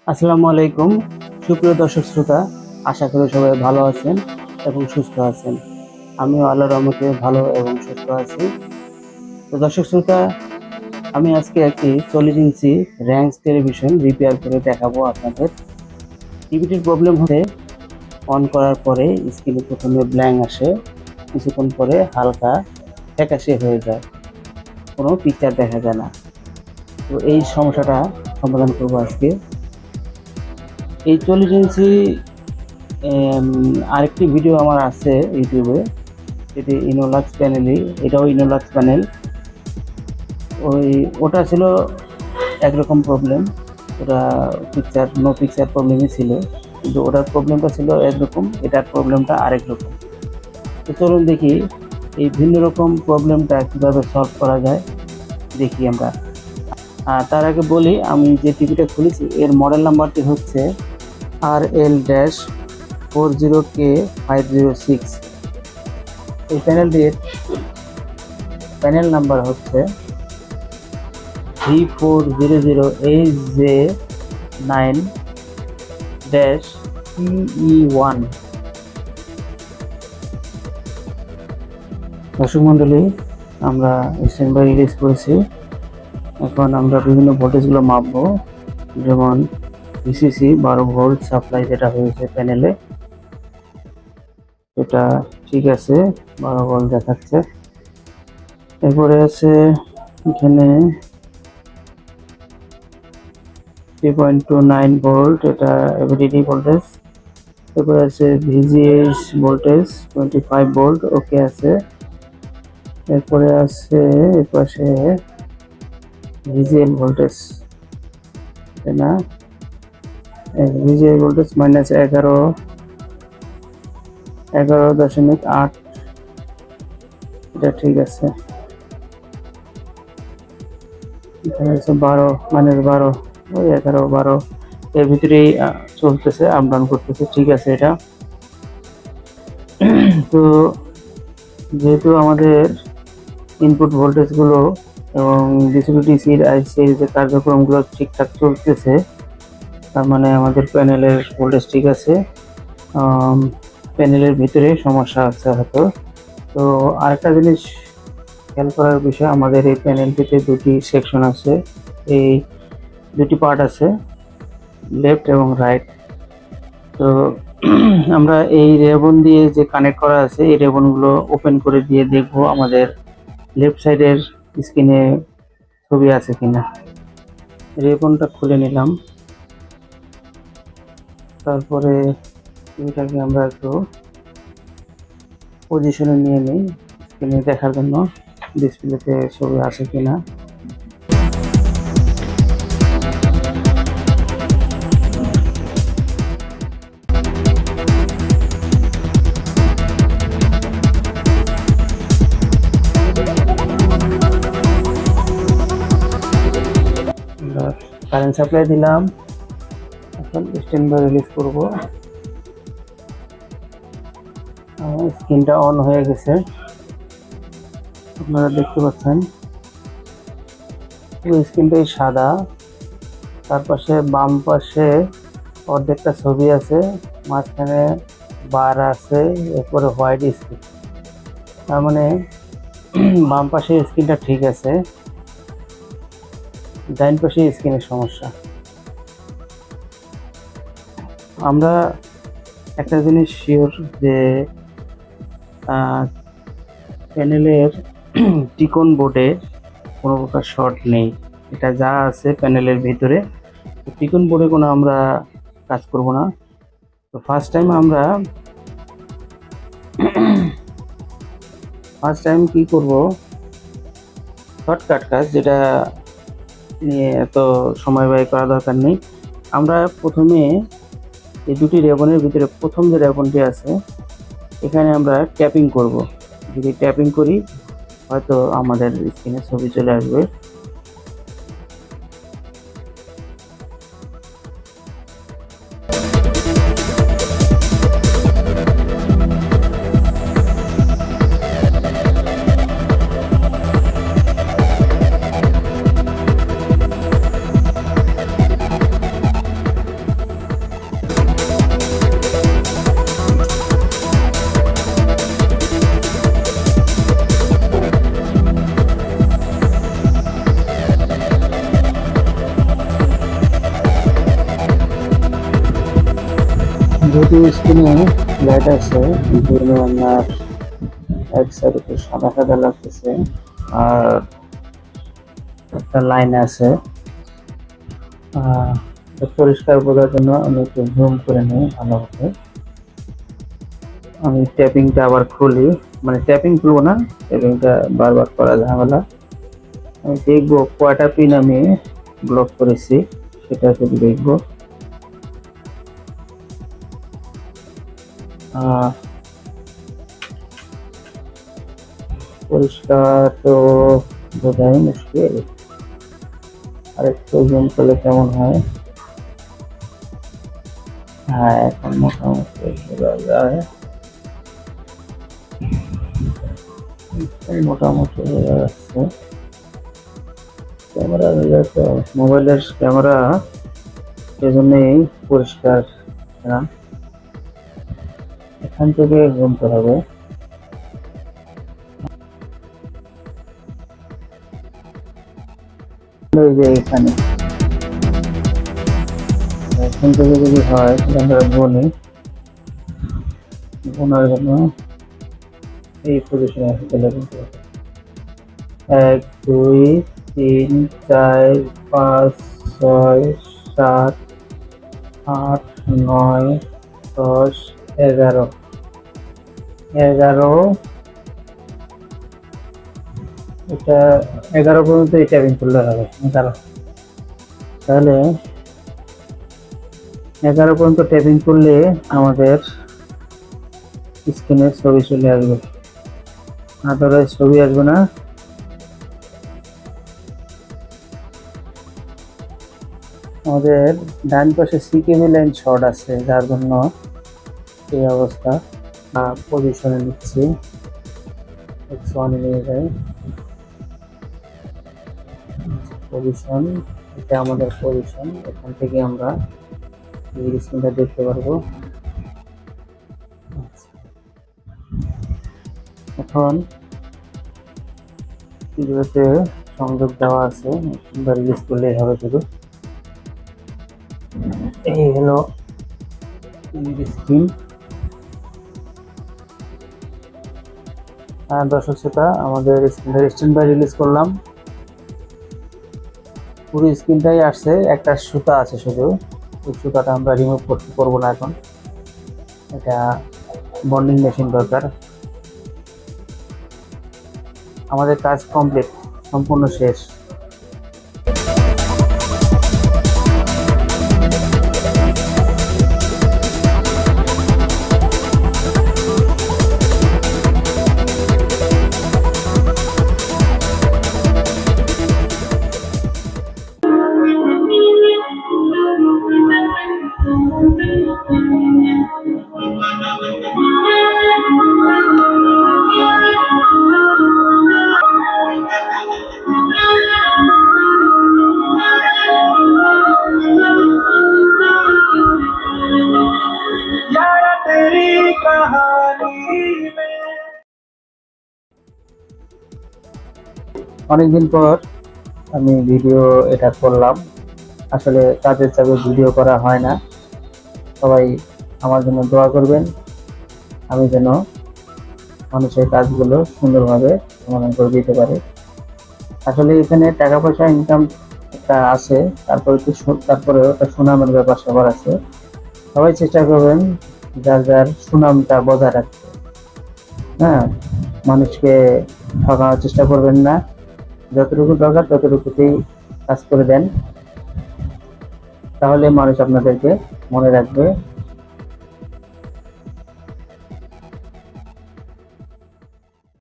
আসসালামু আলাইকুম সুপ্রিয় দর্শক শ্রোতা, আশা করি সবাই ভালো আছেন এবং সুস্থ আছেন। আমিও আল্লাহর রহমতে ভালো এবং সুস্থ আছি। তো দর্শক শ্রোতা, আমি আজকে একটি 40 ইঞ্চি র্যাংস টেলিভিশন রিপেয়ার করে দেখাবো আপনাদের। টিভিটির প্রবলেম হতে অন করার পরে স্ক্রিনে প্রথমে ব্ল্যাঙ্ক আসে, কিছুক্ষণ পরে হালকা ফ্যাকাশে হয়ে যায়, কোনো পিকচার দেখা যায় না। তো এই সমস্যাটা সমাধান করবো আজকে। এই 40 ইঞ্চি আরেকটি ভিডিও আমার আছে ইউটিউবে, এটি ইনোলাক্স প্যানেলই, এটাও ইনোলাক্স প্যানেল। ওটা ছিল একরকম প্রবলেম, ওটা নো পিকচার প্রবলেমই ছিল, কিন্তু ওটার প্রবলেমটা ছিল একরকম, এটার প্রবলেমটা আরেক রকম। তো চলুন দেখি এই ভিন্ন রকম প্রবলেমটা কীভাবে সলভ করা যায়, দেখি আমরা। তার আগে বলি, আমি যে টিভিটা খুলেছি এর মডেল নাম্বারটি হচ্ছে RL-40K506। এই প্যানেলটির প্যানেল নাম্বার হচ্ছে V400AJ9-PE1। দর্শক মন্ডলী, আমরা স্ট্যান্ড বাই রিলিজ করেছি। এখন আমরা বিভিন্ন ভোল্টেজগুলো মাপবো, যেমন ভিসিসি 12 ভোল্ট সাপ্লাই যেটা হয়েছে প্যানেলে, এটা ঠিক আছে, 12 ভোল্ট দেখাচ্ছে। এরপরে আছে এখানে 3.29 ভোল্ট, এটা এভিডিডি ভোল্টেজ। এরপরে আছে ভিজিএস ভোল্টেজ 25 ভোল্ট, ওকে আছে। এরপরে আছে এপাশে ভিজিএল ভোল্টেজ, না ভিজিএল ভোল্টেজ -11.8, এটা ঠিক আছে। এখানে হচ্ছে 12, -12, ওই 11-12 এর ভিতরেই চলতেছে, আপ ডাউন করতেছে, ঠিক আছে এটা। তো যেহেতু আমাদের ইনপুট ভোল্টেজগুলো এবং ডিসির আইসির যে কার্যক্রমগুলো ঠিকঠাক চলতেছে, তার মানে আমাদের প্যানেলের ভোল্টেজ ঠিক আছে। প্যানেলের ভিতরে সমস্যা আছে হয়তো। তো আরেকটা জিনিস খেয়াল করার বিষয়, আমাদের এই প্যানেলটিতে দুটি সেকশন আছে, এই দুটি পার্ট আছে, লেফট এবং রাইট। তো আমরা এই রেবন দিয়ে যে কানেক্ট করা আছে, এই রেবনগুলো ওপেন করে দিয়ে দেখব আমাদের লেফট সাইডের স্ক্রিনে ছবি আছে কিনা। রেবনটা খুলে নিলাম, তারপরে টিভিটাকে আমরা একটু পজিশনে নিয়ে নিই স্ক্রিনে দেখার জন্য ডিসপ্লেতে ছবি আছে কিনা। আমরা কারেন্ট সাপ্লাই দিলাম, এখন স্ট্যান্ড বাই রিলিজ করবো। স্ক্রিনটা অন হয়ে গেছে, আপনারা দেখতে পাচ্ছেন। পুরো স্ক্রিনটাই সাদা, তার পাশে বাম পাশে অর্ধেকটা ছবি আছে, মাঝখানে বার আছে, এরপরে হোয়াইট স্ক্রিন। তার মানে বাম পাশে স্ক্রিনটা ঠিক আছে, ডাইন পাশে স্ক্রিনের সমস্যা। আমরা একটা জিনিস শিওর যে প্যানেলের টিকন বোর্ডে কোনো প্রকার শর্ট নেই, এটা যা আছে প্যানেলের ভিতরে। টিকন বোর্ডে কোনো আমরা কাজ করব না। তো ফার্স্ট টাইম কি করব, শর্টকাট কাজ, যেটা নিয়ে এত সময় ব্যয় করা দরকার নেই। আমরা প্রথমে এই দুটি রেবনের ভিতরে প্রথম যে রেবনটি আছে, এখানে আমরা ট্যাপিং করব। যদি ট্যাপিং করি হয়তো আমাদের স্ক্রিনে ছবি চলে আসবে। যেহেতু স্ক্রিনে লাইট আছে কিন্তু আপনার এক সাইড একটু সাদা সাদা লাগতেছে আর একটা লাইন আছে। এটা পরিষ্কার বোঝার জন্য আমি একটু জুম করে নিই ভালোভাবে। আমি ট্যাপিংটা আবার খুলি, মানে ট্যাপিং খুলবো না, ট্যাপিংটা বারবার করা ঝামেলা। আমি দেখবো কয়টা পিন আমি ব্লক করেছি সেটা শুধু দেখবো। পরিষ্কার তো বোঝাই মুশকিল, আরেকটু জুম করলে কেমন হয়? হ্যাঁ, এখন মোটামুটি বোঝা যায়, মোটামুটি বোঝা যাচ্ছে। ক্যামেরা তো মোবাইলের ক্যামেরা, সেজন্যই পরিষ্কার না। এখান থেকে গুনতে হবে। এই যে এখানে এখান থেকে যদি হয় তাহলে আমরা গুনি, গোনার জন্য এই পজিশনে চলে যেতে হবে। 1 2 3 4 5 6 7 8 9 10 11 এটা 11 পর্যন্ত এই ট্যাপিং করলে হবে। 11, তাহলে 11 পর্যন্ত ট্যাপিং করলে আমাদের স্ক্রিনের ছবি চলে আসবে, আদারওয়াইজ ছবি আসবে না। আমাদের ডান পাশে সিকেবি লাইন শর্ট আছে, যার জন্য এই অবস্থা। পজিশনে নিচ্ছি, X1 নিয়ে যাই, পজিশন, এটা আমাদের পজিশন। এখান থেকে আমরা স্ক্রিনটা দেখতে পারবো। এখন ভিডিওতে সংযোগ দেওয়া আছে, রিলিজ করলেই হবে শুধু। এই হলো স্ক্রিন। দর্শক শ্রোতা, আমাদের স্ক্রিনটা স্ট্যান্ড বাই রিলিজ করলাম, পুরো স্ক্রিনটাই আসছে। একটা সুতা আছে শুধু, ওই সুতাটা আমরা রিমুভ করবো না এখন, এটা বন্ডিং মেশিন দরকার। আমাদের কাজ কমপ্লিট, সম্পূর্ণ শেষ। অনেকদিন পর আমি ভিডিও এটা করলাম, আসলে কাজের চাপে ভিডিও করা হয় না। সবাই আমার জন্য দোয়া করবেন, আমি যেন মানুষের কাজগুলো সুন্দরভাবে সমাধান করে দিতে পারি। আসলে এখানে টাকা পয়সা ইনকাম একটা আছে, তারপরে একটা সুনামের ব্যাপার সবার আছে। সবাই চেষ্টা করবেন যার যার সুনামটা বজায় রাখতে। হ্যাঁ, মানুষকে ঠকানোর চেষ্টা করবেন না, যতটুকু দরকার ততটুকুতেই কাজ করে দেন, তাহলে মানুষ আপনাদেরকে মনে রাখবে।